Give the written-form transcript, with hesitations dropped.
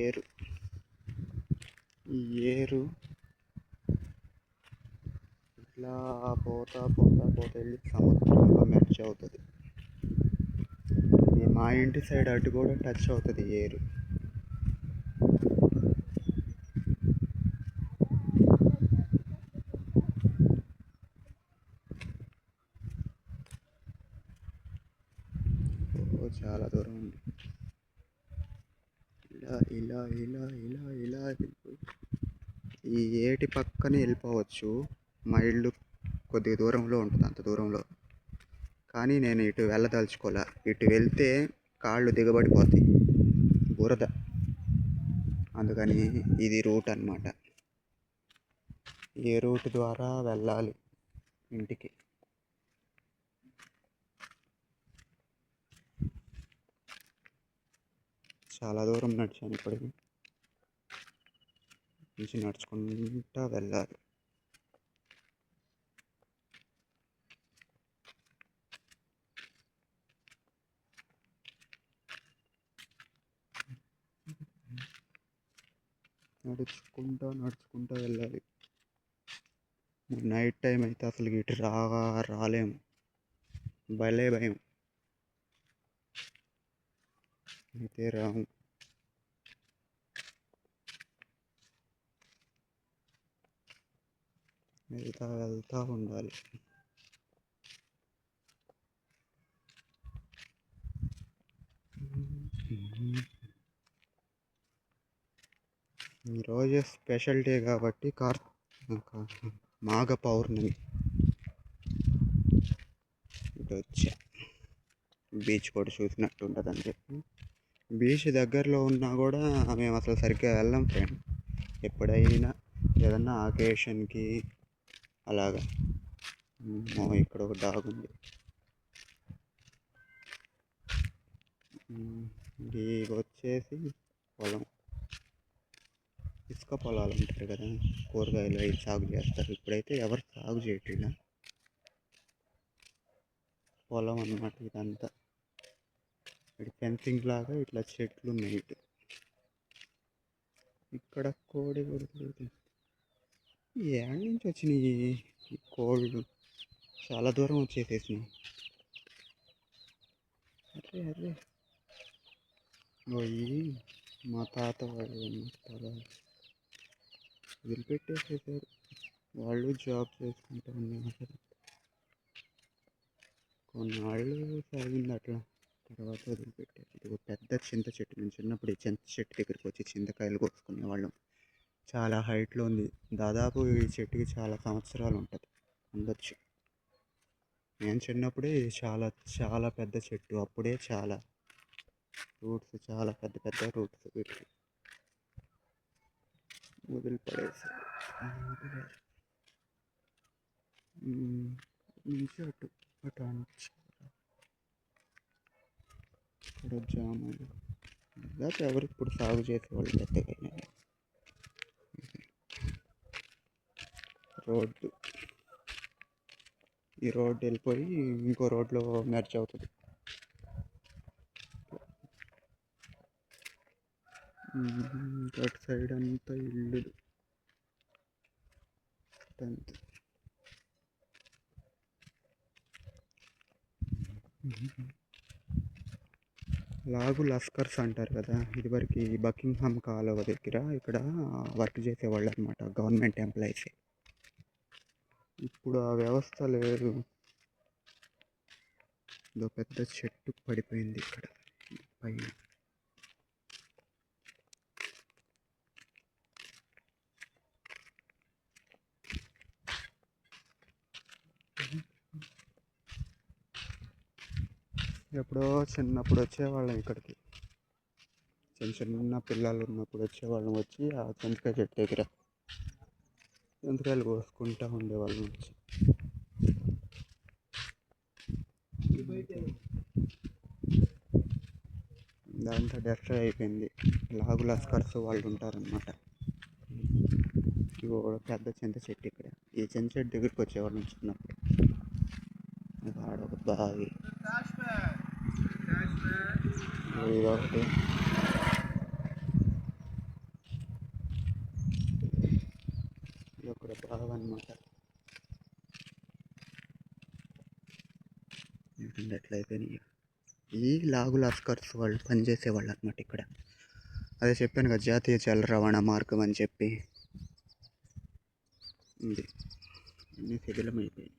ఏరు. ఈ ఏరు ఇట్లా పోతా పోతా పోతా వెళ్ళి సముద్రంలో మెర్జ్ అవుతుంది. ఇది మా ఇంటి సైడ్ అటు కూడా టచ్ అవుతుంది ఏరు. చాలా దూరం ఉంది. ఇలా ఇలా ఇలా ఇలా ఇలా ఈ ఏటి పక్కనే వెళ్ళిపోవచ్చు. మా ఇల్లు కొద్ది దూరంలో ఉంటుంది, అంత దూరంలో. కానీ నేను ఇటు వెళ్ళదలుచుకోలే. ఇటు వెళ్తే కాళ్ళు దిగబడిపోతాయి, బురద. అందుకని ఇది రూట్ అన్నమాట. ఏ రూట్ ద్వారా వెళ్ళాలి ఇంటికి. చాలా దూరం నడిచాను ఇప్పటికి. నుంచి నడుచుకుంటా వెళ్ళాలి. నడుచుకుంటా వెళ్ళాలి. నైట్ టైం అయితే అసలు ఇటు రాలేము. భలే భయం అయితే రాము. వెళ్తా ఉండాలి. ఈరోజు స్పెషల్ డే కాబట్టి మాఘ పౌర్ణమి. ఇటు వచ్చా, బీచ్ కూడా చూసినట్టు ఉంటుందని చెప్పి. బీచ్ దగ్గరలో ఉన్నా కూడా మేము అసలు సరిగ్గా వెళ్ళాం ఫ్రెండ్. ఎప్పుడైనా ఏదన్నా అకేషన్కి అలాగా. ఇక్కడ ఒక డాగ్ ఉంది. ఇది వచ్చేసి పొలం, ఇసుక పొలాలు ఉంటారు కదా, కూరగాయలు అవి సాగు చేస్తారు. ఇప్పుడైతే ఎవరు సాగు చేయట్లేదు. పొలం అన్నమాట ఇదంతా. ఇటు ఫెన్సింగ్ లాగా ఇట్లా చెట్లు ఉన్నాయి. ఇటు ఇక్కడ కోడి కొడుతుంది. ఏడ నుంచి వచ్చినాయి ఈ కోళ్ళు? చాలా దూరం వచ్చేసేసినాయి. అరే పోయి మా తాత వాళ్ళు పొలాలు వదిలిపెట్టేసేసారు. వాళ్ళు జాబ్ చేసుకుంటూ ఉన్నారు. కొన్నాళ్ళు సాగింది అట్లా, తర్వాత వదిలిపెట్టారు. ఇది పెద్ద చింత చెట్టు. నేను చిన్నప్పుడు ఈ చింత చెట్టు దగ్గరికి వచ్చి చింతకాయలు కోసుకునేవాళ్ళం. చాలా హైట్లో ఉంది. దాదాపు ఈ చెట్టుకి చాలా సంవత్సరాలు ఉంటుంది, ఉండొచ్చు. నేను చిన్నప్పుడే చాలా చాలా పెద్ద చెట్టు. అప్పుడే చాలా రూట్స్, చాలా పెద్ద పెద్ద రూట్స్. వీటికి వదిలిపడేసారు. నుంచి అటు అనొచ్చు. ఇక్కడ జామాలు దాకా ఎవరు ఇప్పుడు సాగు చేసేవాళ్ళు పెద్దగా. రోడ్డు, ఈ రోడ్డు వెళ్ళిపోయి ఇంకో రోడ్లో మెర్జ్ అవుతుంది. అటు సైడ్ అంతా ఇల్లు. లాగు లస్కర్స్ అంటారు కదా, ఇదివరకు బకింగ్హామ్ కాలువ దగ్గర ఇక్కడ వర్క్ చేసేవాళ్ళు అనమాట, గవర్నమెంట్ ఎంప్లాయీస్. ఇప్పుడు ఆ వ్యవస్థ లేదు. ఇదో పెద్ద చెట్టు పడిపోయింది ఇక్కడ పైన. ఎప్పుడో చిన్నప్పుడు వచ్చేవాళ్ళం ఇక్కడికి. చిన్న పిల్లలు ఉన్నప్పుడు వచ్చేవాళ్ళం. వచ్చి ఆ చింతకాయ చెట్టు దగ్గర చింతకాయలు కోసుకుంటూ ఉండేవాళ్ళం. వచ్చి దాంతో డెస్ట్రాయ్ అయిపోయింది. లాగు లస్కర్స్ వాళ్ళు ఉంటారనమాట. ఇవి పెద్ద చింత చెట్టు ఇక్కడ. ఈ చింత చెట్టు దగ్గరికి వచ్చేవాళ్ళం చిన్నప్పుడు. ఆడొక బావి, ఇదొకటి. ఇది ఒక బాగా అనమాట. ఎందుకంటే ఎట్లా అయిపోయినాయి ఈ లాగు లాస్కర్స్ వాళ్ళు పనిచేసేవాళ్ళు అనమాట ఇక్కడ. అదే చెప్పాను కదా, జాతీయ జల రవాణా మార్గం అని చెప్పి. ఇది అన్నీ శిథిలం అయిపోయాయి.